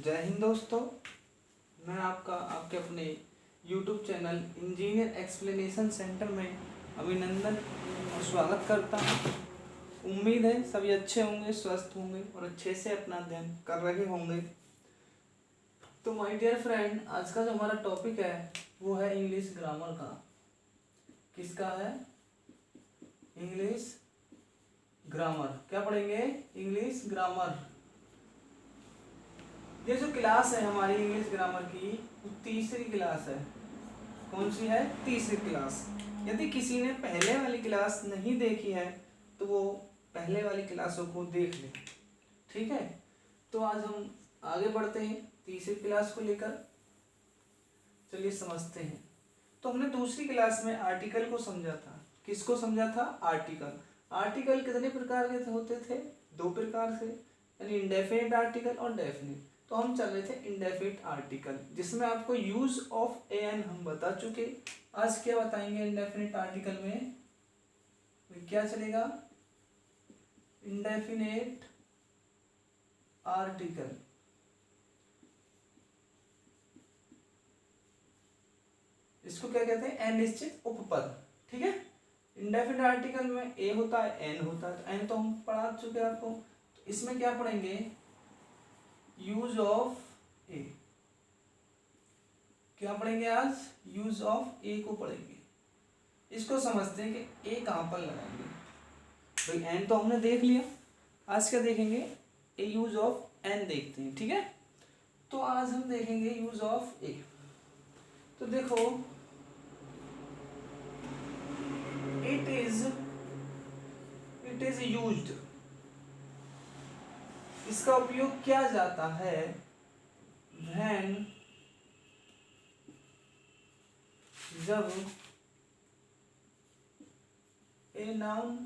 जय हिंद दोस्तों। मैं आपके अपने YouTube channel engineer explanation centre में अभिनंदन और स्वागत करता हूं। उम्मीद है सभी अच्छे होंगे, स्वस्थ होंगे और अच्छे से अपना अध्ययन कर रहे होंगे। तो माय डियर फ्रेंड, आज का जो हमारा टॉपिक है वो है इंग्लिश ग्रामर का। किसका है? English grammar. क्या पढ़ेंगे? English grammar. ये जो क्लास है हमारी इंग्लिश ग्रामर की, वो तीसरी क्लास है। कौन सी है? तीसरी क्लास। यदि किसी ने पहले वाली क्लास नहीं देखी है तो वो पहले वाली क्लासों को देख ले। ठीक है, तो आज हम आगे बढ़ते हैं तीसरी क्लास को लेकर। चलिए समझते हैं। तो हमने दूसरी क्लास में आर्टिकल को समझा था। किसको समझा था? आर्टिकल। आर्टिकल कितने प्रकार के होते थे? दो प्रकार से, यानी इंडेफिनिट आर्टिकल और डेफिनिट। तो हम चल रहे थे इंडेफिनिट आर्टिकल, जिसमें आपको यूज ऑफ एन हम बता चुके। आज क्या बताएंगे इंडेफिनिट आर्टिकल में? क्या चलेगा? Indefinite article. इसको क्या कहते हैं? अनिश्चित उपपद। ठीक है, इंडेफिनिट आर्टिकल में ए होता है, एन होता है। तो एन तो हम पढ़ा चुके आपको। तो इसमें क्या पढ़ेंगे? यूज ऑफ ए। क्या पढ़ेंगे आज? यूज ऑफ ए को पढ़ेंगे। इसको समझते हैं कि ए कहां पर लगाएंगे। भाई एन तो हमने देख लिया, आज क्या देखेंगे? ए यूज ऑफ एन देखते हैं। ठीक है, तो आज हम देखेंगे यूज ऑफ ए। तो देखो, इट इज यूज्ड। इसका उपयोग किया जाता है when, जब a noun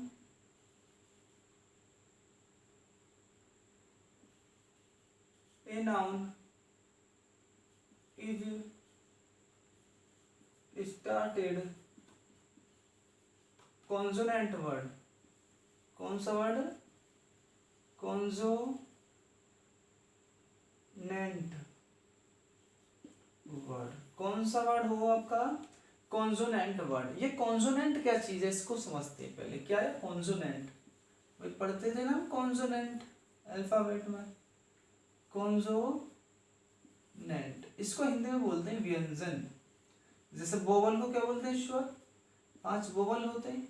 is started consonant word। कौन सा वर्ड? Consonant word. कौन सा वर्ड हो आपका? Consonant word. ये कॉन्सोनेंट क्या चीज है, इसको समझते हैं पहले। क्या है कॉन्सोनेंट? भाई पढ़ते थे ना कॉन्सोनेंट अल्फाबेट में। कॉन्सोनेंट, इसको हिंदी में बोलते हैं व्यंजन। जैसे वोवल को क्या बोलते हैं? स्वर। 5 वोवल होते हैं।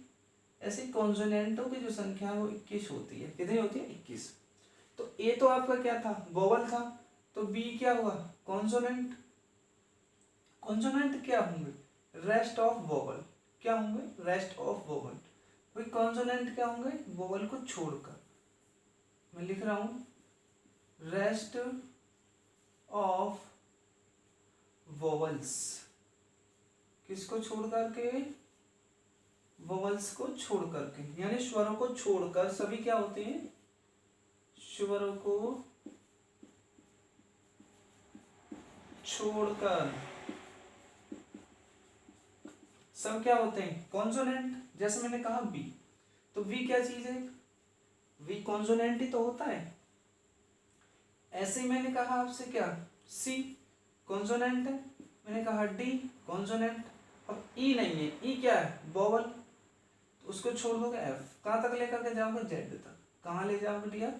ऐसे कॉन्सोनेंटों की जो संख्या है वो 21 होती है। कितनी होती है? 21। तो ए तो आपका क्या था? वोवल था। तो बी क्या हुआ? कॉन्सोनेंट। कॉन्सोनेंट क्या होंगे? Rest of vowel. क्या होंगे? Rest of vowel. भाई कॉन्सोनेंट क्या होंगे? वोवल को छोड़कर। मैं लिख रहा हूं रेस्ट ऑफ वोवल्स। किसको छोड़ करके? वोवल्स को छोड़ करके, यानी स्वरों को छोड़कर। सभी क्या होते हैं? स्वरों को छोड़कर सब क्या होते हैं? कॉन्सोनेंट। जैसे मैंने कहा बी, तो बी क्या चीज है? वी कॉन्सोनेंट ही तो होता है। ऐसे ही मैंने कहा आपसे क्या? सी कॉन्सोनेंट है। मैंने कहा डी कॉन्सोनेंट। अब ई नहीं है, ई क्या है? वोवल। तो उसको छोड़ दोगे एफ। कहाँ तक लेकर के जाओगे? जेड तक। कहाँ ले जाओगे डियर?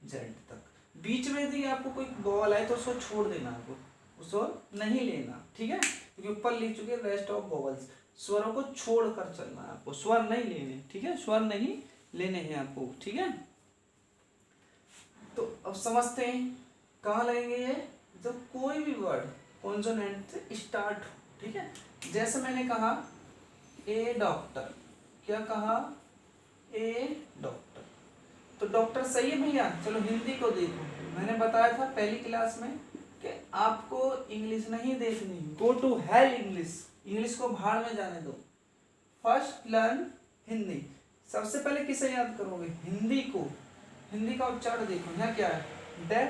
जेड तक। बीच में यदि आपको कोई वोवल आए तो उसको छोड़ देना, आपको उसको नहीं लेना। ठीक है, क्योंकि ऊपर लिख चुके रेस्ट ऑफ वोवल्स। स्वरों को छोड़कर चलना है आपको, स्वर नहीं लेने। ठीक है, स्वर नहीं लेने हैं आपको। ठीक है, तो अब समझते हैं कहाँ लगेंगे ये। जब कोई भी वर्ड कॉन्सोनेंट से स्टार्ट हो। ठीक है, जैसे मैंने कहा ए डॉक्टर। क्या कहा? ए डॉक्टर। तो डॉक्टर सही है भैया। चलो हिंदी को देखो। मैंने बताया था पहली क्लास में कि आपको इंग्लिश नहीं देखनी, go to hell English. English को भाड़ में जाने दो। First learn Hindi. सबसे पहले किसे याद करोगे? हिंदी को। हिंदी का उच्चारण देखो। यहाँ क्या है? डे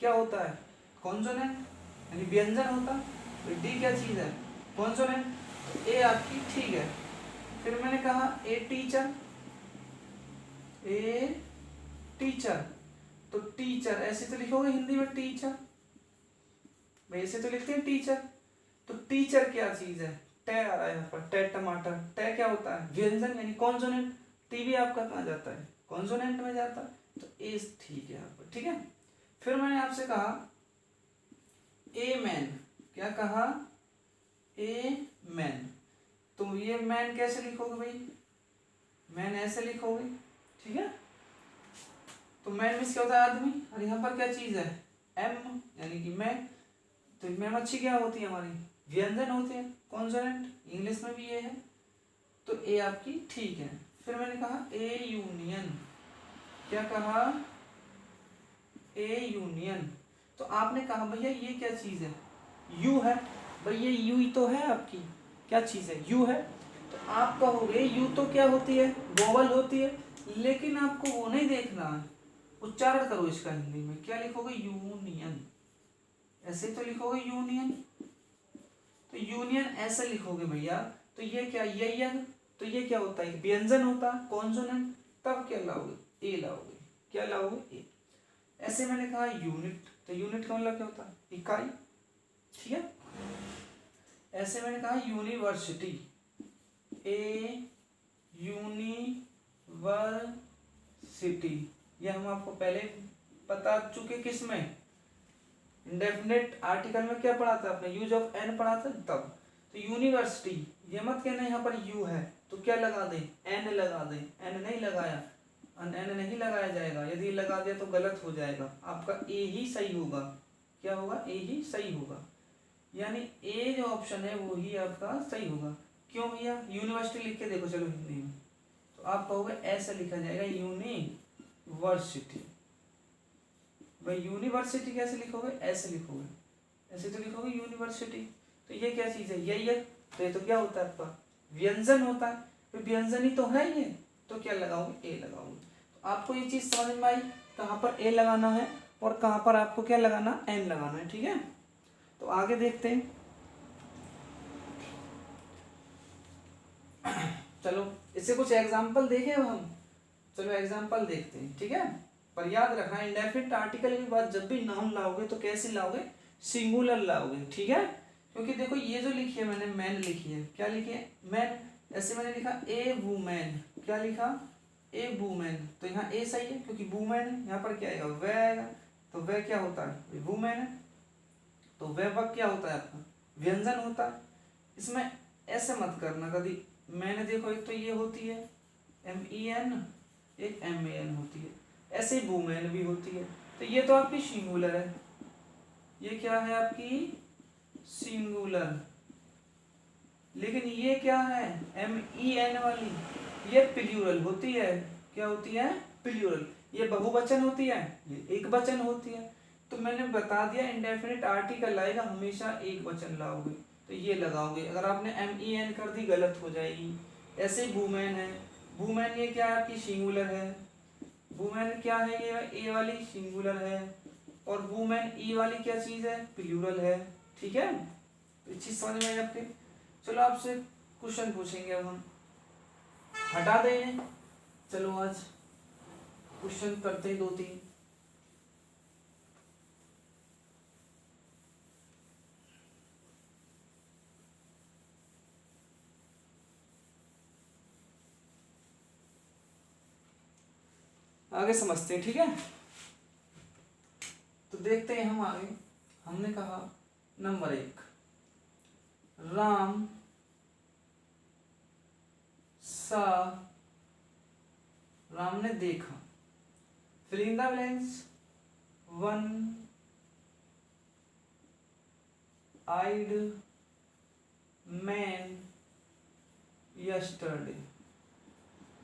क्या होता है? कॉन्सोनेंट, यानी व्यंजन होता है। डी क्या चीज है? कॉन्सोनेंट। ए आपकी ठीक है। फिर मैंने कहा ए टीचर। A teacher. तो टीचर ऐसे तो लिखोगे हिंदी में टीचर, भाई ऐसे तो लिखते हैं टीचर। तो टीचर क्या चीज है, टे आ रहा है यहाँ पर, टे टमाटर, टे क्या होता है व्यंजन यानी कॉन्सोनेंट, टी भी आपका कहाँ जाता है कॉन्सोनेंट में जाता है, तो ए ठीक है यहाँ पर, ठीक है। फिर मैंने आपसे कहा ए मैन, क्या कहा ए मैन, तो ये मैन कैसे लिखोगे भाई, मैन ऐसे लिखोगे, ठीक है। तो मैन मीन्स क्या होता है आदमी, और यहाँ पर क्या चीज है एम यानी कि मैं, तो मैम अच्छी क्या होती है हमारी व्यंजन होते हैं कॉन्सोनेंट, इंग्लिश में भी ये है, तो ए आपकी ठीक है। फिर मैंने कहा ए यूनियन, क्या कहा ए यूनियन, तो आपने कहा भैया ये क्या चीज है यू है, भैया यू ही तो है आपकी क्या चीज है यू है, तो आप कहोगे यू तो क्या होती है वोवल होती है, लेकिन आपको वो नहीं देखना है, उच्चारण करो इसका हिंदी में, क्या लिखोगे यूनियन, ऐसे तो लिखोगे यूनियन, तो यूनियन ऐसे लिखोगे भैया, तो ये क्या यन, तो ये क्या होता है व्यंजन होता है कॉन्सोनेंट, तब क्या लाओगे ए लाओगे, क्या लाओगे ए। ऐसे मैंने कहा यूनिट, तो यूनिट का मतलब क्या होता है इकाई, ठीक है। ऐसे मैंने कहा यूनिवर्सिटी, ए यूनिवर्सिटी, ये हम आपको पहले बता चुके किस में इंडेफिनेट आर्टिकल में क्या पढ़ा था आपने यूज ऑफ एन पढ़ा था तब। तो यूनिवर्सिटी, ये मत कहना यहाँ पर यू है तो क्या लगा दे एन लगा दे, एन नहीं लगाया, एन नहीं लगाया जाएगा, यदि लगा दिया तो गलत हो जाएगा, आपका ए ही सही होगा, क्या होगा ए ही सही होगा, यानी ए जो ऑप्शन है वो ही आपका सही होगा। क्यों भैया यूनिवर्सिटी लिख के देखो चलो हिंदी में, तो आप कहोगे ऐसा लिखा जाएगा यूनिवर्सिटी, भाई यूनिवर्सिटी कैसे लिखोगे ऐसे लिखोगे, ऐसे तो लिखोगे यूनिवर्सिटी, तो ये क्या चीज है यही है, तो ये तो क्या होता है आपका व्यंजन होता है, तो व्यंजन ही तो है ये, तो क्या लगाओगे ए लगाओगे। तो आपको ये चीज समझ में आई कहाँ पर ए लगाना है और कहाँ पर आपको क्या लगाना एन लगाना है, ठीक है। तो आगे देखते हैं, चलो इससे कुछ एग्जाम्पल देखें अब हम, चलो एग्जाम्पल देखते हैं, ठीक है। पर याद रखना इंडेफिनिट आर्टिकल की बात जब भी नाउन लाओगे तो कैसे लाओगे सिंगुलर लाओगे, ठीक है। क्योंकि देखो ये जो लिखी है मैंने मैन लिखी है, क्या लिखी है मैन, ऐसे मैंने लिखा ए वुमेन, क्या लिखा ए वुमेन, तो यहाँ ए सही है क्योंकि वुमेन है, यहाँ पर क्या आएगा वह आएगा, तो वह क्या होता है वुमेन है, तो वह क्या होता है आपका व्यंजन होता है। इसमें ऐसे मत करना कभी, मैंने देखो एक तो ये होती है MEN, एक MAN होती है, ऐसे ही वुमेन भी होती है, तो ये तो आपकी सिंगुलर है, ये क्या है आपकी सिंगुलर, लेकिन ये क्या है MEN वाली ये प्लूरल होती है, क्या होती है प्लूरल, ये बहुवचन होती है ये एक वचन होती है। तो मैंने बता दिया इंडेफिनिट आर्टिकल आएगा हमेशा एक वचन लाओगे, तो ये लगाओगे, अगर आपने MEN कर दी गलत हो जाएगी। ऐसे वुमेन है, वुमेन ये क्या है आपकी सिंगुलर है, वुमेन क्या है ये ए वाली सिंगुलर है, और वुमेन ई वाली क्या चीज है प्लूरल है, ठीक है। तो चीज समझ में आई आपके। चलो आपसे क्वेश्चन पूछेंगे अब हम, हटा दें, चलो आज क्वेश्चन करते हैं 2-3। आगे समझते हैं, ठीक है। तो देखते हैं हम आगे, हमने कहा नंबर 1 राम सा, राम ने देखा, fill in the blanks, one eyed man yesterday,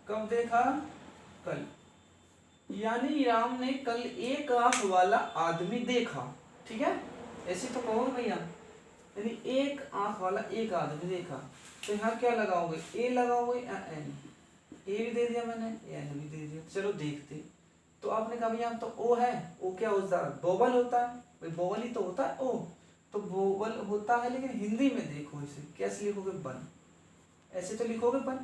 कब देखा कल, यानी राम ने कल एक आंख वाला आदमी देखा, ठीक है। ऐसे तो कहोगे भैया, यानी एक आंख वाला एक आदमी देखा, तो यहाँ क्या लगाओगे ए लगाओगे एन, ए भी दे दिया मैंने एन भी दे दिया, चलो देखते। तो आपने कहा भैया तो ओ है, ओ क्या होता है वोवल होता है, भाई वोवल ही तो होता है ओ, तो वोवल होता है, लेकिन हिंदी में देखो इसे कैसे लिखोगे वन, ऐसे तो लिखोगे वन,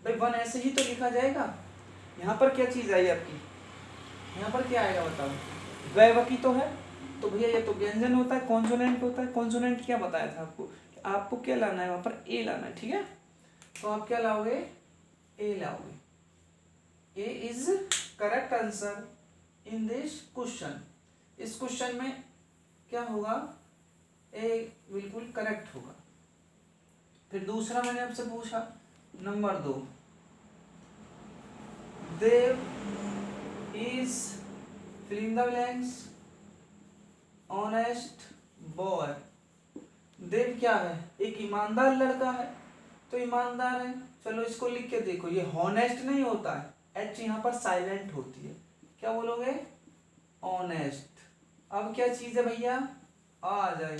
भाई वन ऐसे ही तो लिखा जाएगा। यहाँ पर क्या चीज आई आपकी यहाँ पर क्या आएगा बताओ, द्वैवकी तो है, तो भैया ये तो व्यंजन होता है, कॉन्सोनेंट होता है। कॉन्सोनेंट क्या बताया था आपको, आपको क्या लाना है वहाँ पर, ए लाना है, ठीक है। तो आप क्या लाओगे, ए लाओगे। A is correct answer in this question. इस क्वेश्चन में क्या होगा, ए बिल्कुल करेक्ट होगा। फिर दूसरा मैंने आपसे पूछा number 2, Dev is fill in the blanks honest boy. Dev क्या है, एक ईमानदार लड़का है, तो ईमानदार है। चलो इसको लिख के देखो, ये हॉनेस्ट नहीं होता है, एच यहाँ पर साइलेंट होती है, क्या बोलोगे, ऑनेस्ट। अब क्या चीज है भैया, आ जाए,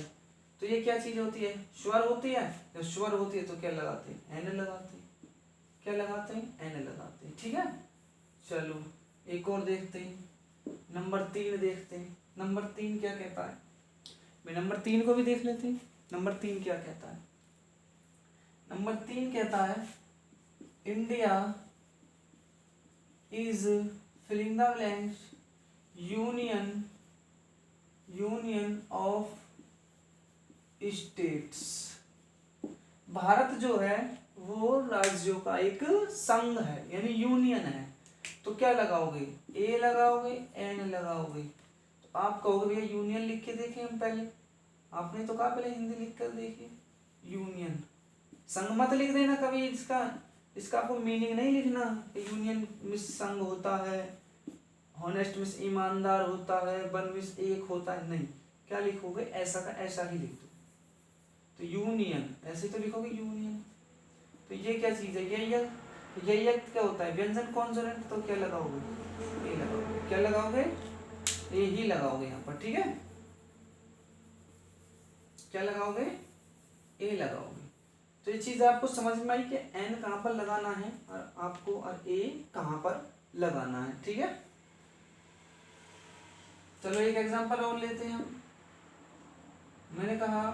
तो ये क्या चीज होती है, स्वर होती है। जब स्वर होती है तो क्या लगाते हैं, एन लगाते हैं, क्या लगाते हैं, एन लगाते हैं, ठीक है। चलो एक और देखते हैं, नंबर 3 देखते हैं। नंबर 3 क्या कहता है, मैं नंबर 3 को भी देख लेते हैं। नंबर 3 क्या कहता है, नंबर 3 कहता है India is filling the blanks union of states. Bharat जो है वो राज्यों का एक संघ है, यानी यूनियन है। तो क्या लगाओगे, ए लगाओगे, एन लगाओगे। तो आप कहोगे भैया यूनियन लिख के देखें हम पहले, आपने तो कहा पहले हिंदी लिख कर देखिए, यूनियन। संघ मत लिख देना कभी, इसका आपको मीनिंग नहीं लिखना, यूनियन मिस संघ होता है, हॉनेस्ट मिस ईमानदार होता है, वन मिस एक होता है, नहीं। क्या लिखोगे, ऐसा का ऐसा ही लिख दो। तो यूनियन ऐसे तो लिखोगे यूनियन। तो ये क्या चीज है, ये क्या होता है, व्यंजन कॉन्सोनेंट, तो क्या लगाओगे, ए लगाओगे। क्या लगाओगे, ए ही लगाओगे यहाँ पर, ठीक है। क्या लगाओगे, ए लगाओगे। तो ये चीज आपको समझ में आई कि एन कहाँ पर लगाना है और आपको और ए कहाँ पर लगाना है, ठीक है। चलो एक एग्जांपल और लेते हैं हम। मैंने कहा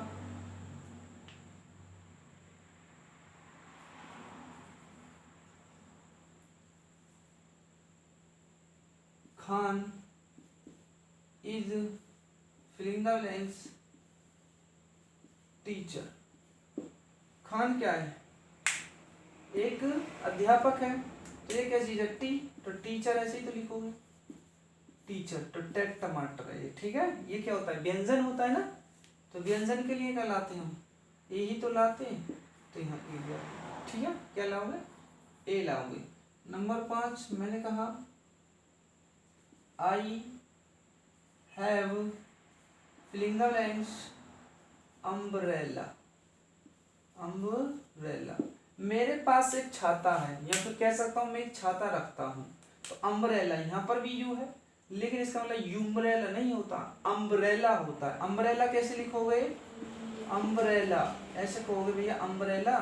Khan is filling the blanks teacher. Khan क्या है, एक अध्यापक है। तो ये क्या चीज है, टी, तो टीचर ऐसे ही तो लिखोगे, टीचर। तो टेट टमाटर है ये, ठीक है। ये क्या होता है, व्यंजन होता है ना, तो व्यंजन के लिए क्या लाते हैं हम, ए ही तो लाते हैं। तो यहाँ ए लिया, ठीक है। क्या लाओगे, ए लाओगे। नंबर 5 मैंने कहा I have filling the blanks umbrella. Umbrella, मेरे पास एक छाता है, या फिर कह सकता हूँ मैं एक छाता रखता हूँ। तो अम्ब्रेला यहाँ पर भी यू है, लेकिन इसका मतलब यूम्ब्रेला नहीं होता, अम्ब्रेला होता है। अम्ब्रेला कैसे लिखोगे, अम्ब्रेला ऐसे कहोगे भैया, अम्ब्रेला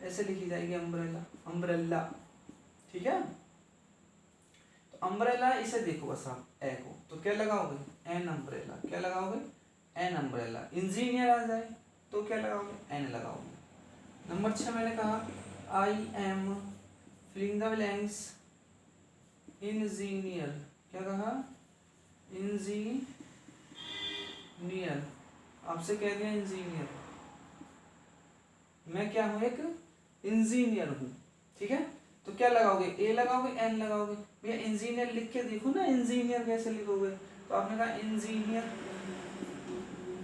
ऐसे लिखी जाएगी, अम्ब्रेला, अम्ब्रेला, ठीक है। तो अम्ब्रेला इसे देखो बस आप, ए को, तो क्या लगाओगे, एन अम्ब्रेला। क्या लगाओगे, एन अम्ब्रेला। इंजीनियर आ जाए तो क्या लगाओगे, एन लगाओगे। नंबर 6 मैंने कहा I am filling the blanks engineer. क्या कहा, इंजीनियर, आपसे कह दिया इंजीनियर, मैं क्या हूं, एक इंजीनियर हूं, ठीक है। तो क्या लगाओगे, ए लगाओगे, एन लगाओगे। भैया इंजीनियर लिख के देखो ना, इंजीनियर कैसे लिखोगे। तो आपने कहा इंजीनियर,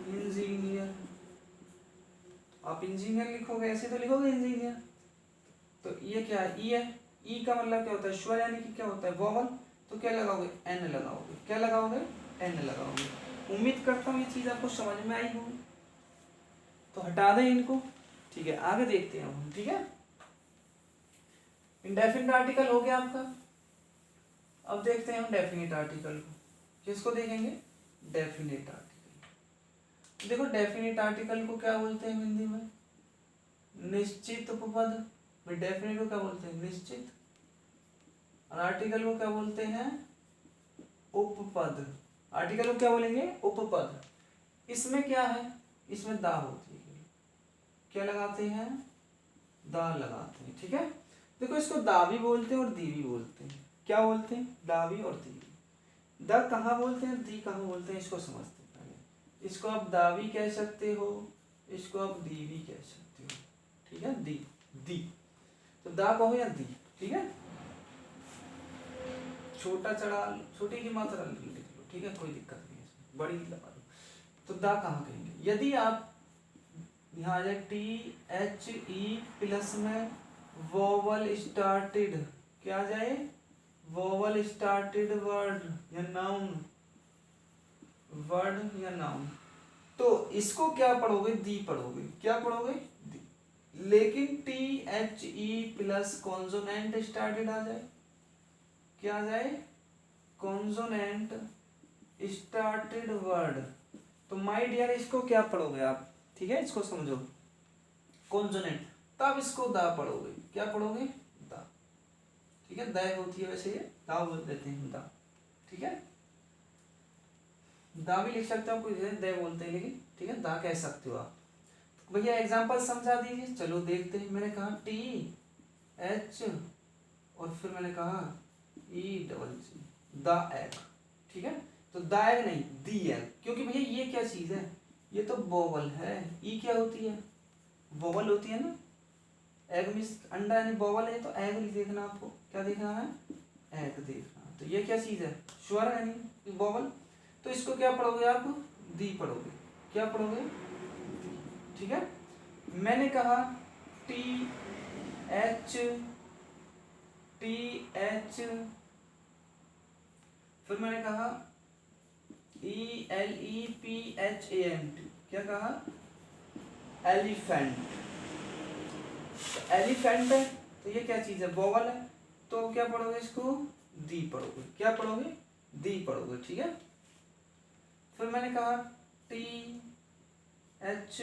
इंजीनियर, आप इंजीनियर लिखोगे, ऐसे तो लिखोगे इंजीनियर। तो ये क्या है, ई है। ई का मतलब क्या होता है, स्वर, यानी कि क्या होता है, वोवल। तो क्या लगाओगे, एन लगाओगे। क्या लगाओगे, एन लगाओगे। उम्मीद करता हूँ ये चीज आपको समझ में आई होगी। तो हटा दें इनको, ठीक है। आगे देखते हैं हम, ठीक है। इंडेफिनिट आर्टिकल हो गया आपका। अब देखते हैं हम डेफिनिट आर्टिकल को। किसको देखेंगे, डेफिनिट आर्टिकल। देखो डेफिनिट आर्टिकल को क्या बोलते हैं हिंदी में, निश्चित उपपद। डेफिनेट को क्या बोलते हैं, निश्चित। और आर्टिकल को क्या बोलते हैं, उपपद। आर्टिकल को क्या बोलेंगे, उपपद। इसमें क्या है, इसमें दा होती है, क्या लगाते हैं, दा लगाते हैं, ठीक है। देखो इसको दा भी बोलते हैं और दी भी बोलते हैं। क्या बोलते हैं, दा भी और दी भी। द कहाँ बोलते हैं, दी कहाँ बोलते हैं, इसको समझते हैं पहले। इसको आप दा भी कह सकते हो, इसको आप दी भी कह सकते हो, ठीक है। दी, दी, तो दा कहो या दी, ठीक है। छोटा चढ़ा, छोटी की मात्रा लिख लो, ठीक है, कोई दिक्कत नहीं है, बड़ी लगा लो। तो दा कहाँ कहेंगे, यदि आप यहाँ आ जाए टी एच ई प्लस में वोवल स्टार्टेड, क्या आ जाए, वोवल स्टार्टेड वर्ड या नाउन, वर्ड या नाउन, तो इसको क्या पढ़ोगे, दी पढ़ोगे, क्या पढ़ोगे, दी। लेकिन T H E plus consonant started आ जाए, क्या आ जाए, कॉन्सोनेंट स्टार्टेड वर्ड, तो माय डियर इसको क्या पढ़ोगे आप, ठीक है, इसको समझो, कॉन्सोनेंट, तब इसको दा पढ़ोगे, क्या पढ़ोगे, दा, ठीक है। दा होती है वैसे, ये दा बोल देते हैं, दा, ठीक है। दा भी लिख सकते हो, कोई दे बोलते हैं लेकिन, ठीक है, दा कह सकते हो आप। तो भैया एग्जांपल समझा दीजिए, चलो देखते हैं। मैंने कहा टी एच और फिर मैंने कहा E double C, the egg, ठीक है। तो द एग नहीं, दी एग, क्योंकि भैया ये क्या चीज है, ये तो वोवल है, ई क्या होती है, वोवल होती है ना, एग मीन्स अंडा यानी वोवल है, तो एग नहीं देखना आपको, क्या देखना है, एग देखना। तो ये क्या चीज है, स्वर यानी वोवल, तो इसको क्या पढ़ोगे आप, दी पढ़ोगे, क्या पढ़ोगे, दी, ठीक है। मैंने कहा टी एच, टी एच, फिर मैंने कहा E L E P H A N T, क्या कहा, एलिफेंट, एलिफेंट है, तो ये क्या चीज है, वोवल है, तो क्या पढ़ोगे, इसको दी पढ़ोगे, क्या पढ़ोगे, दी पढ़ोगे, ठीक है। फिर मैंने कहा टी एच,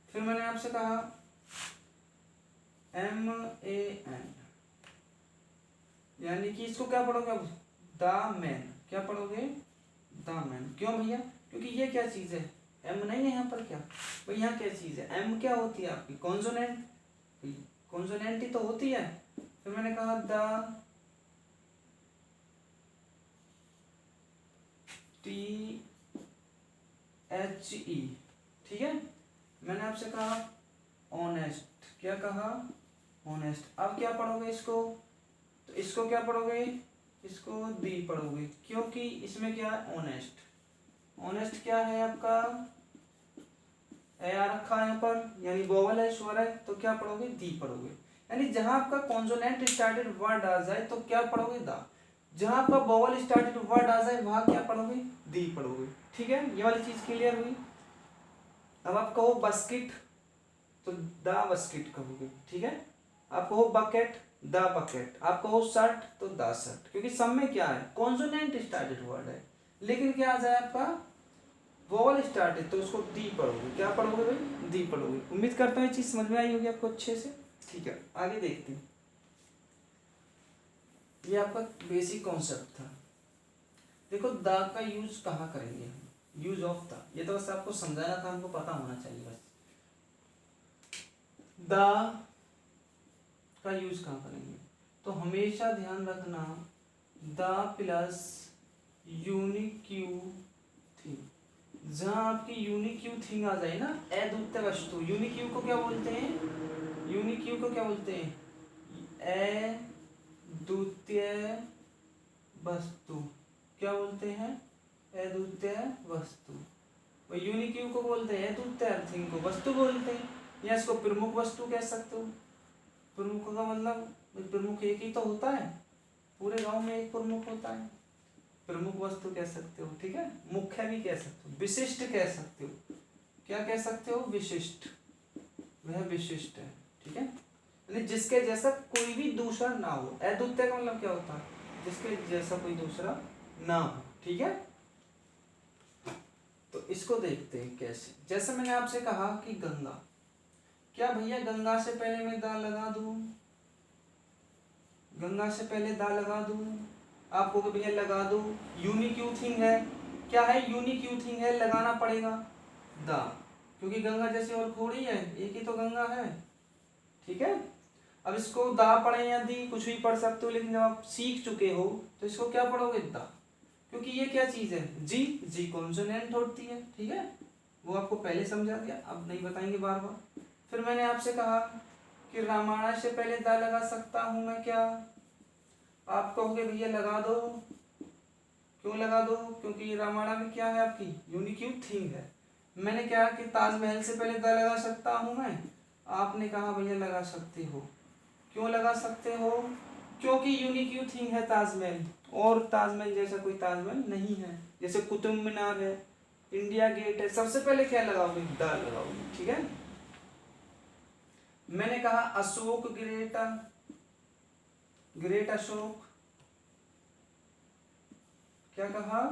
फिर मैंने आपसे कहा एम ए एन, यानी कि इसको क्या पढ़ोगे अब, द मैन, क्या पढ़ोगे, द मैन, क्यों भैया, क्योंकि ये क्या चीज है, एम नहीं है यहाँ पर, क्या भाई, यहाँ क्या चीज है, एम क्या होती है आपकी, कॉन्सोनेंट, कॉन्सोनेंट ही तो होती है। फिर मैंने कहा द टी एच ई, ठीक है। मैंने आपसे कहा ऑनेस्ट, क्या कहा, ऑनेस्ट। अब क्या पढ़ोगे इसको, तो इसको क्या पढ़ोगे, इसको दी पढ़ोगे, क्योंकि इसमें क्या है, ऑनेस्ट, ऑनेस्ट क्या है आपका, ए आ रखा है यहाँ पर, यानी वोवल है, स्वर है, तो क्या पढ़ोगे, दी पढ़ोगे। यानी जहां आपका कॉन्सोनेंट स्टार्टेड वर्ड आ जाए तो क्या पढ़ोगे, दा, जहां आपका वोवल स्टार्टेड वर्ड आ जाए वहां क्या पढ़ोगे, दी पढ़ोगे, ठीक है। ये वाली चीज क्लियर हुई। अब आप कहो बास्केट, तो द बास्केट कहोगे, ठीक है। आप कहो बकेट, द बकेट, आप कहो शर्ट, तो द शर्ट, क्योंकि सब में क्या है, कॉन्सोनेंट स्टार्टेड वर्ड है, लेकिन क्या आ जाए आपका वोवल स्टार्टेड, तो उसको दी पढ़ोगे, क्या पढ़ोगे भाई, दी पढ़ोगे। उम्मीद करता हूँ ये चीज समझ में आई होगी आपको अच्छे से, ठीक है। आगे देखते हैं, ये आपका बेसिक कॉन्सेप्ट था। देखो द का यूज कहाँ करेंगे हम, यूज ऑफ द, ये तो बस आपको समझाना था, हमको पता होना चाहिए बस। द का यूज कहाँ करेंगे, तो हमेशा ध्यान रखना द प्लस यूनिक्यू थिंग, जहां आपकी यूनिक्यू थिंग आ जाए ना, अद्वितीय वस्तु, यूनिक्यू को क्या बोलते हैं, यूनिक्यू को क्या बोलते हैं, अद्वितीय वस्तु, क्या बोलते हैं, अद्वितीय वस्तु, और यूनिक्यू को बोलते हैं अद्वितीय थिंग को वस्तु बोलते हैं, या इसको प्रमुख वस्तु कह सकते हो। प्रमुख का मतलब प्रमुख एक ही तो होता है, पूरे गांव में एक प्रमुख होता है, प्रमुख वस्तु कह सकते हो, ठीक है। मुख्य भी कह सकते हो, विशिष्ट कह सकते हो, क्या कह सकते हो, विशिष्ट, वह विशिष्ट है, ठीक है। यानी जिसके जैसा कोई भी दूसरा ना हो, अद्वितीय का मतलब क्या होता है, जिसके जैसा कोई दूसरा ना हो, ठीक है। तो इसको देखते हैं कैसे, जैसे मैंने आपसे कहा कि गंगा, क्या भैया गंगा से पहले मैं दा लगा दूं, गंगा से पहले दा लगा दूं, आपको भैया लगा दो, यूनिक्यू थिंग है, क्या है, यूनिक्यू थिंग है, लगाना पड़ेगा दा, क्योंकि गंगा जैसे और थोड़ी है, एक ही तो गंगा है, ठीक है। अब इसको दा पढ़े या दी कुछ भी पढ़ सकते हो, लेकिन जब आप सीख चुके हो तो इसको क्या पढ़ोगे, दा, क्योंकि ये क्या चीज़ है, जी, जी कॉन्सोनेंट होती है, ठीक है, वो आपको पहले समझा दिया, अब नहीं बताएंगे बार बार। फिर मैंने आपसे कहा कि रामायण से पहले दा लगा सकता हूँ मैं क्या, आप कहोगे भैया लगा दो, क्यों लगा दो, क्योंकि रामायण में क्या है आपकी यूनिक थिंग है। मैंने कहा कि ताजमहल से पहले दा लगा सकता हूँ मैं, आपने कहा भैया लगा सकते हो, क्यों लगा सकते हो, क्योंकि यूनिक थिंग है ताजमहल, और ताजमहल जैसा कोई ताजमहल नहीं है, जैसे कुतुब मीनार है, इंडिया गेट है, सबसे पहले क्या लगाओगे, दा लगाओगे, ठीक है। मैंने कहा अशोक ग्रेट, ग्रेट अशोक, क्या कहा,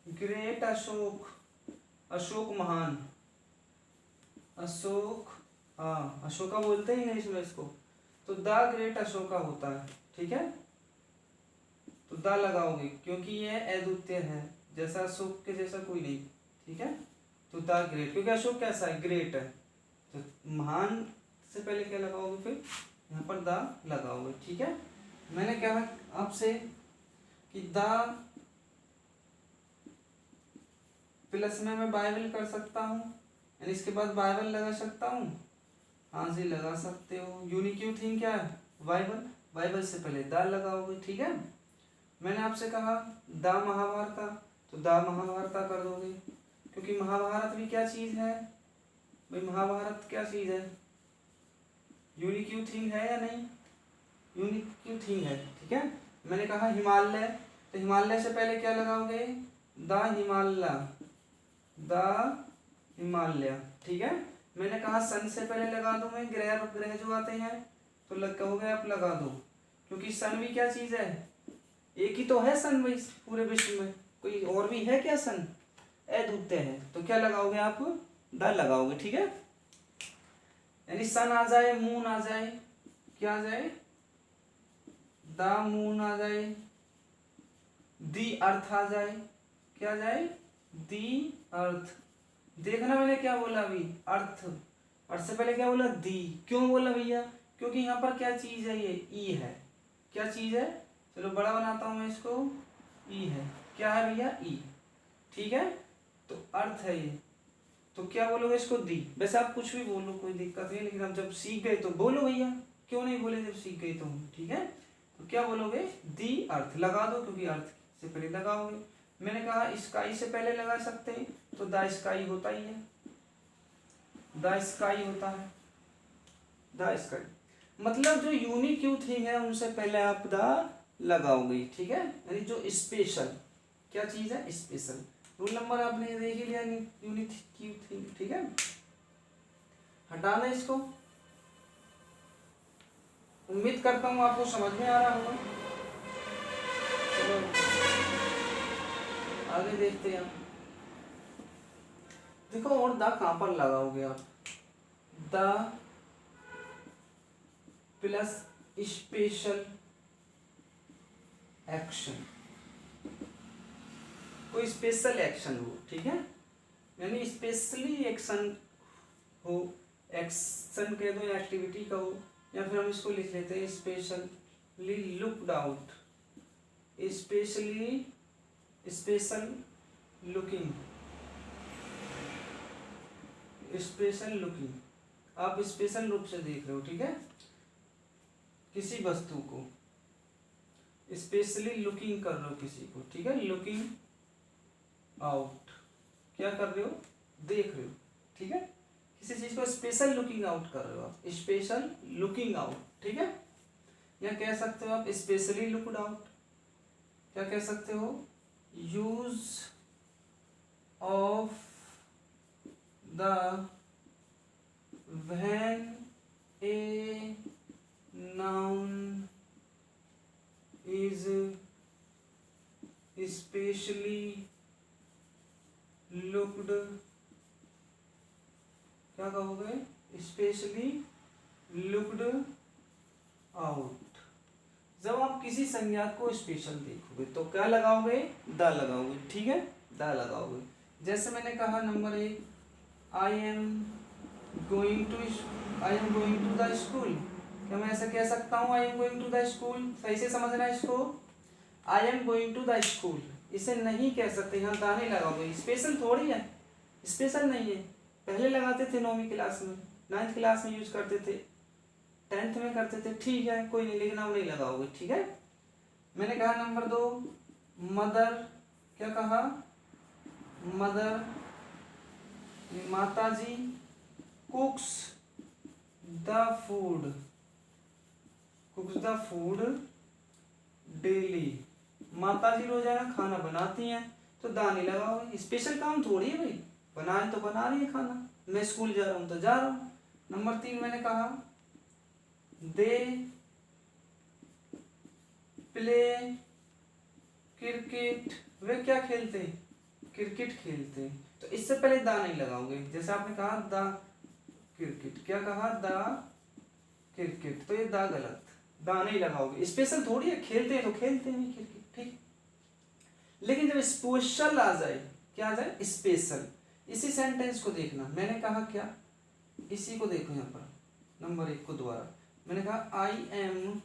ग्रेट अशोक, अशोक महान, अशोक, हाँ अशोका बोलते हैं इंग्लिश में इसको, तो द ग्रेट अशोका होता है, ठीक है, तो द लगाओगे क्योंकि ये अद्वितीय है, जैसा अशोक के जैसा कोई नहीं, ठीक है, तो द ग्रेट, क्योंकि अशोक कैसा है, ग्रेट है, तो महान से पहले क्या लगाओगे, फिर यहाँ पर द लगाओगे, ठीक है। मैंने कहा आपसे कि द प्लस में मैं बाइबल कर सकता हूँ, यानी इसके बाद बाइबल लगा सकता हूँ, हाँ जी लगा सकते हो। यूनिक थिंग क्या है, बाइबल, बाइबल से पहले द लगाओगे, ठीक है। मैंने आपसे कहा द महाभारत, तो द महाभारत कर दोगे, क्योंकि महाभारत भी क्या चीज़ है भाई, महाभारत क्या चीज़ है, यूनिक थिंग है या नहीं, यूनिक थिंग है, ठीक है। मैंने कहा हिमालय, तो हिमालय से पहले क्या लगाओगे, द हिमालय, द हिमालय, ठीक है। मैंने कहा सन से पहले लगा दो मैं, ग्रह ग्रह जो आते हैं तो कहोगे आप लगा दो, क्योंकि सन भी क्या चीज़ है, एक ही तो है सन भाई पूरे विश्व में, कोई और भी है क्या सन, अद्वितीय है, तो क्या लगाओगे आप, द लगाओगे, ठीक है। यानी सन आ जाए, मून आ जाए, क्या आ जाए, द मून आ जाए, दी अर्थ आ जाए, क्या आ जाए, दी अर्थ, देखना मैंने क्या बोला अभी, अर्थ, अर्थ से पहले क्या बोला, दी, क्यों बोला भैया, क्योंकि यहाँ पर क्या चीज है, ये ई है, क्या चीज है, चलो बड़ा बनाता हूँ मैं इसको, ई है, क्या है भैया, ई, ठीक है, तो अर्थ है ये, तो क्या बोलोगे इसको, दी, वैसे आप कुछ भी बोलो कोई दिक्कत नहीं, लेकिन हम जब सीख गए तो बोलो भैया, क्यों नहीं बोले जब सीख गए तो, ठीक है, तो क्या बोलोगे, दी अर्थ लगा दो, क्योंकि अर्थ से पहले लगाओगे। मैंने कहा स्काई से पहले लगा सकते हैं, तो द स्काई होता ही है, द स्काई होता है, द स्काई, मतलब जो यूनिक थिंग है उनसे पहले आप द लगाओगे, ठीक है, यानी जो स्पेशल, क्या चीज है, स्पेशल। रूल नंबर आपने देख ही लिया, यूनिक थिंग, ठीक है, हटाना इसको, उम्मीद करता हूँ आपको समझ में आ रहा होगा। चलो आगे देखते हैं, देखो और द कहाँ पर लगाओगे आप, द प्लस स्पेशल एक्शन, कोई स्पेशल एक्शन हो, ठीक है, यानी स्पेशली एक्शन हो, एक्शन कह दो या एक्टिविटी का हो, या फिर हम इसको लिख लेते हैं specially looked out, specially, special looking, special looking, आप स्पेशल रूप से देख रहे हो, ठीक है, किसी वस्तु को स्पेशली लुकिंग कर रहे हो किसी को, ठीक है, लुकिंग आउट, क्या कर रहे हो, देख रहे हो, ठीक है, किसी चीज को स्पेशल लुकिंग आउट कर रहे हो आप, स्पेशल लुकिंग आउट, ठीक है, या कह सकते हो आप स्पेशली लुक्ड आउट, क्या कह सकते हो, use of the when a noun is specially looked, क्या कहोगे, स्पेशली लुक्ड आउट। जब आप किसी संज्ञा को स्पेशल देखोगे तो क्या लगाओगे, द लगाओगे, ठीक है, द लगाओगे। जैसे मैंने कहा number 1, I am going to the school, क्या मैं ऐसा कह सकता हूँ I am going to the school? सही से समझना इसको, I am going to the school इसे नहीं कह सकते, यहाँ दा नहीं लगाओगे, स्पेशल थोड़ी है, स्पेशल नहीं है। पहले लगाते थे 9वीं क्लास में, 9th क्लास में यूज करते थे, 10th में करते थे, ठीक है कोई नहीं, लेकिन अब नहीं लगाओगे, ठीक है। मैंने कहा नंबर 2 मदर, क्या कहा? मदर, माताजी कुक्स the food, कुक्स the food daily, माताजी रोजाना खाना बनाती हैं, तो दा नहीं लगाओगे, स्पेशल काम थोड़ी है भाई, बनाए तो बना रही है खाना, मैं स्कूल जा रहा हूँ तो जा रहा हूँ। नंबर 3 मैंने कहा दे प्ले क्रिकेट, वे क्या खेलते हैं? क्रिकेट खेलते हैं, तो इससे पहले दा नहीं लगाओगे। जैसे आपने कहा दा क्रिकेट, क्या कहा? दा क्रिकेट, तो ये दा गलत, दा नहीं लगाओगे, स्पेशल थोड़ी है, खेलते हैं तो खेलते हैं क्रिकेट, ठीक। लेकिन जब स्पेशल आ जाए, क्या आ जाए? स्पेशल। इसी सेंटेंस को देखना, मैंने कहा क्या? इसी को देखो यहाँ पर, नंबर 1 को दोबारा, मैंने कहा I am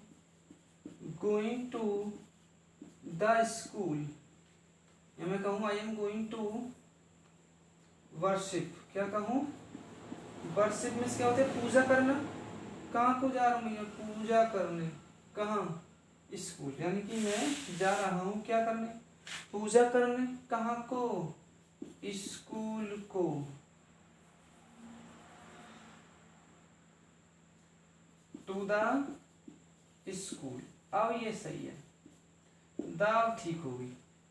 going to the school, या मैं कहूँ I am going to worship, क्या कहूँ? वर्शिप मीन्स क्या होता है? पूजा करना। कहाँ को जा रहा हूँ मैं? पूजा करने। कहाँ? स्कूल, यानी कि मैं जा रहा हूँ क्या करने? पूजा करने। कहाँ को? स्कूल को। टू द स्कूल, अब ये सही है, द ठीक होगी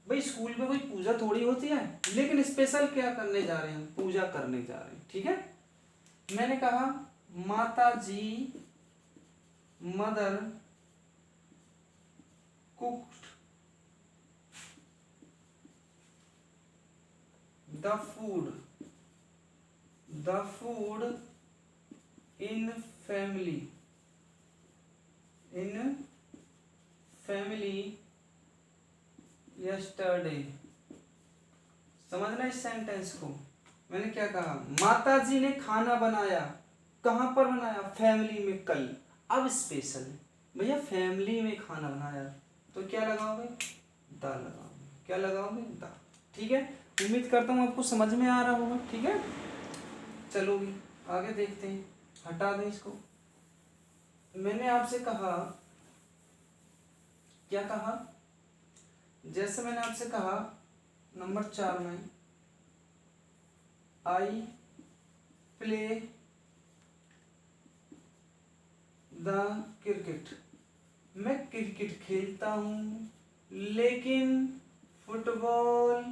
भाई। स्कूल में कोई पूजा थोड़ी होती है, लेकिन स्पेशल क्या करने जा रहे हैं? पूजा करने जा रहे हैं, ठीक है। मैंने कहा माता जी, mother cooked the food in family yesterday. समझना इस सेंटेंस को, मैंने क्या कहा? माता जी ने खाना बनाया, कहाँ पर बनाया? फैमिली में, कल। अब स्पेशल भैया, फैमिली में खाना बनाया, तो क्या लगाओगे? दा लगाओगे। क्या लगाओगे? दा, ठीक है। उम्मीद करता हूँ आपको समझ में आ रहा होगा, ठीक है। चलो आगे देखते हैं, हटा दें इसको। मैंने आपसे कहा, क्या कहा? जैसे मैंने आपसे कहा नंबर 4 में आई प्ले द क्रिकेट, मैं क्रिकेट खेलता हूँ, लेकिन फुटबॉल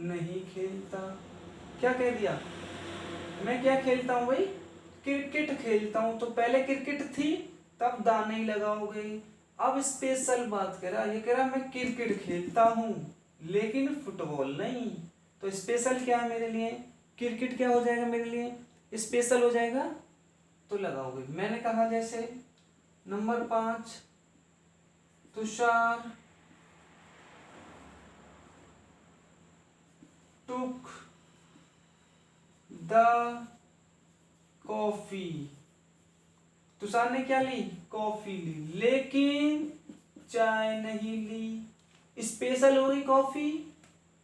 नहीं खेलता। क्या कह दिया? मैं क्या खेलता हूँ भाई? क्रिकेट खेलता हूँ, तो पहले क्रिकेट थी, तब दा नहीं लगाओगे। अब स्पेशल बात कह रहा, ये कह रहा मैं क्रिकेट खेलता हूँ लेकिन फुटबॉल नहीं, तो स्पेशल क्या है मेरे लिए? क्रिकेट क्या हो जाएगा मेरे लिए? स्पेशल हो जाएगा, तो लगाओगे। मैंने कहा जैसे number 5 Tushar took the coffee, Tushar ने क्या ली? कॉफी ली, लेकिन चाय नहीं ली। स्पेशल हो गई कॉफी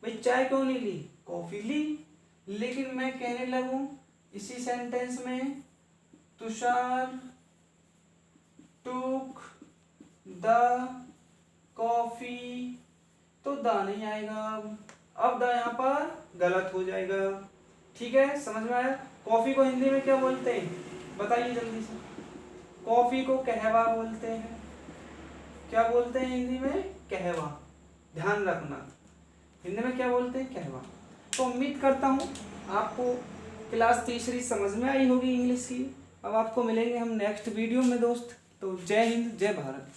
भाई, चाय क्यों नहीं ली? कॉफी ली। लेकिन मैं कहने लगूं इसी सेंटेंस में तुषार टुक द कॉफी, तो दा नहीं आएगा, अब दा यहाँ पर गलत हो जाएगा, ठीक है। समझ में आया? कॉफी को हिंदी में क्या बोलते हैं? बताइए जल्दी से। कॉफी को कहवा बोलते हैं। क्या बोलते हैं हिंदी में? कहवा। ध्यान रखना, हिंदी में क्या बोलते हैं? कहवा। तो उम्मीद करता हूँ आपको क्लास 3 समझ में आई होगी इंग्लिश की। अब आपको मिलेंगे हम नेक्स्ट वीडियो में दोस्त। तो जय हिंद, जय भारत।